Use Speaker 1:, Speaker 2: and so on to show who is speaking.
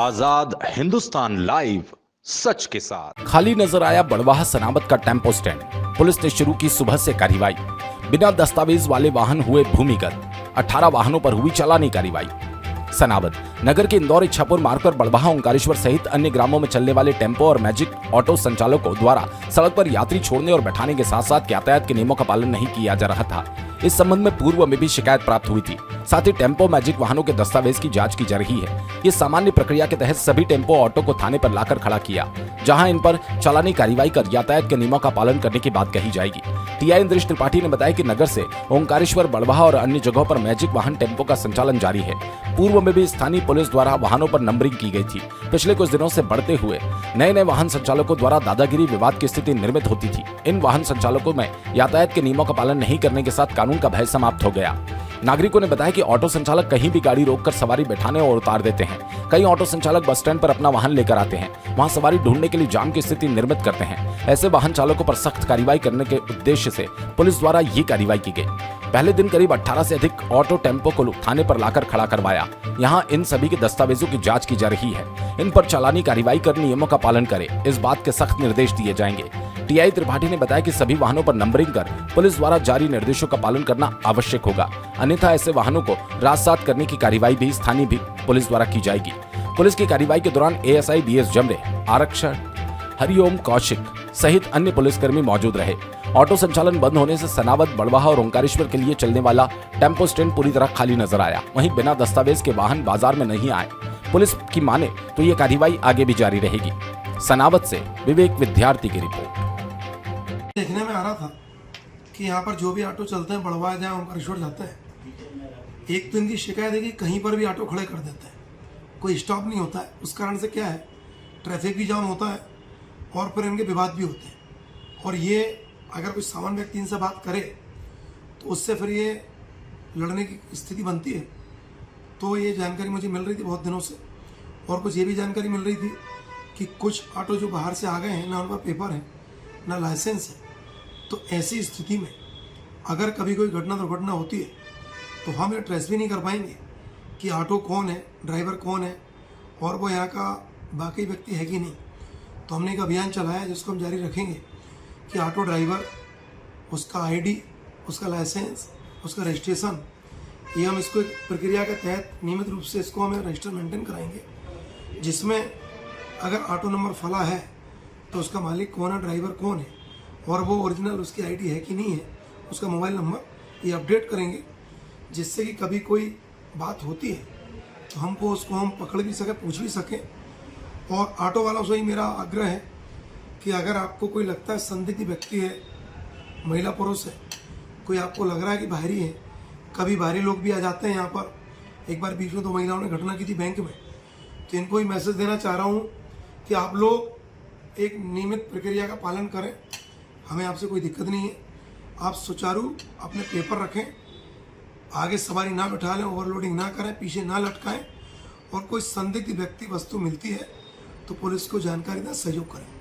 Speaker 1: आजाद Hindustan live, सच के साथ।
Speaker 2: खाली नजर आया बड़वाह सनाबत का टेम्पो स्टैंड। पुलिस ने शुरू की सुबह से कार्रवाई। बिना दस्तावेज वाले वाहन हुए भूमिगत। 18 वाहनों पर हुई चालानी कार्रवाई। सनाबत नगर के इंदौर इच्छापुर मार्ग पर बड़वाह ओंकारेश्वर सहित अन्य ग्रामों में चलने वाले टेम्पो और मैजिक ऑटो संचालकों द्वारा सड़क पर यात्री छोड़ने और बैठाने के साथ साथ यातायात के नियमों का पालन नहीं किया जा रहा था। इस संबंध में पूर्व में भी शिकायत प्राप्त हुई थी। साथ ही टेम्पो मैजिक वाहनों के दस्तावेज की जांच की जा रही है। ये सामान्य प्रक्रिया के तहत सभी टेम्पो ऑटो को थाने पर लाकर खड़ा किया, जहां इन पर चालानी कार्रवाई कर यातायात के नियमों का पालन करने की बात कही जाएगी। टीआई इंद्रेश त्रिपाठी ने बताया कि नगर से ओंकारेश्वर, बड़वाह और अन्य जगहों पर मैजिक वाहन टेम्पो का संचालन जारी है। पूर्व में भी स्थानीय पुलिस द्वारा वाहनों पर नंबरिंग की गई थी। पिछले कुछ दिनों से बढ़ते हुए नए वाहन संचालकों द्वारा दादागिरी विवाद की स्थिति निर्मित होती थी। इन वाहन संचालकों में यातायात के नियमों का पालन नहीं करने के साथ कानून का भय समाप्त हो गया। नागरिकों ने बताया कि ऑटो संचालक कहीं भी गाड़ी रोककर सवारी बैठाने और उतार देते हैं। कई ऑटो संचालक बस स्टैंड पर अपना वाहन लेकर आते हैं, वहां सवारी ढूंढने के लिए जाम की स्थिति निर्मित करते हैं। ऐसे वाहन चालकों पर सख्त कार्रवाई करने के उद्देश्य से पुलिस द्वारा ये कार्रवाई की गई। पहले दिन करीब 18 से अधिक ऑटो टेम्पो को थाने पर लाकर खड़ा करवाया। यहाँ इन सभी के दस्तावेजों की जांच की जा रही है। इन पर चालानी कार्रवाई कर नियमों का पालन करे, इस बात के सख्त निर्देश दिए जाएंगे। टीआई त्रिपाठी ने बताया कि सभी वाहनों पर नंबरिंग कर पुलिस द्वारा जारी निर्देशों का पालन करना आवश्यक होगा, अन्यथा ऐसे वाहनों को राजसात करने की कार्रवाई भी स्थानीय भी पुलिस द्वारा की जाएगी। पुलिस की कार्रवाई के दौरान एएसआई बीएस जमरे, आरक्षक हरिओम कौशिक सहित अन्य पुलिसकर्मी मौजूद रहे। ऑटो संचालन बंद होने से सनावत, बड़वाह और ओंकारेश्वर के लिए चलने वाला टेम्पो स्टैंड पूरी तरह खाली नजर आया। वहीं बिना दस्तावेज के वाहन बाजार में नहीं आए। पुलिस की माने तो ये कार्रवाई आगे भी जारी रहेगी। सनावत से विवेक विद्यार्थी की रिपोर्ट।
Speaker 3: देखने में आ रहा था कि यहाँ पर जो भी ऑटो चलते हैं, बड़वाह जहाँ ओंकारेश्वर जाते हैं, एक तो इनकी शिकायत है कि कहीं पर भी ऑटो खड़े कर देते हैं, कोई स्टॉप नहीं होता है। उस कारण से क्या है, ट्रैफिक भी जाम होता है और फिर इनके विवाद भी होते हैं। और ये अगर कोई सामान्य व्यक्ति इनसे बात करे तो उससे फिर ये लड़ने की स्थिति बनती है। तो ये जानकारी मुझे मिल रही थी बहुत दिनों से, और कुछ ये भी जानकारी मिल रही थी कि कुछ ऑटो जो बाहर से आ गए हैं, ना उन पर पेपर है ना लाइसेंस है। तो ऐसी स्थिति में अगर कभी कोई घटना दुर्घटना होती है तो हम ये ट्रेस भी नहीं कर पाएंगे कि ऑटो कौन है, ड्राइवर कौन है और वो यहाँ का बाकी व्यक्ति है कि नहीं। तो हमने एक अभियान चलाया जिसको हम जारी रखेंगे कि ऑटो ड्राइवर, उसका आईडी, उसका लाइसेंस, उसका रजिस्ट्रेशन, ये हम इसको एक प्रक्रिया के तहत नियमित रूप से इसको हमें रजिस्टर मेंटेन कराएंगे, जिसमें अगर ऑटो नंबर फला है तो उसका मालिक कौन है, ड्राइवर कौन है और वो ओरिजिनल उसकी आईडी है कि नहीं है, उसका मोबाइल नंबर ये अपडेट करेंगे, जिससे कि कभी कोई बात होती है तो हमको उसको हम पकड़ भी सकें, पूछ भी सकें। और ऑटो वालों से ही मेरा आग्रह है कि अगर आपको कोई लगता है संदिग्ध व्यक्ति है, महिला पुरुष है, कोई आपको लग रहा है कि बाहरी है, कभी बाहरी लोग भी आ जाते हैं यहाँ पर। एक बार बीच में 2 महिलाओं ने घटना की थी बैंक में, तो इनको ही मैसेज देना चाह रहा हूँ कि आप लोग एक नियमित प्रक्रिया का पालन करें। हमें आपसे कोई दिक्कत नहीं है, आप सुचारू अपने पेपर रखें, आगे सवारी ना बैठा लें, ओवरलोडिंग ना करें, पीछे ना लटकाएं, और कोई संदिग्ध व्यक्ति वस्तु मिलती है तो पुलिस को जानकारी दें, सहयोग करें।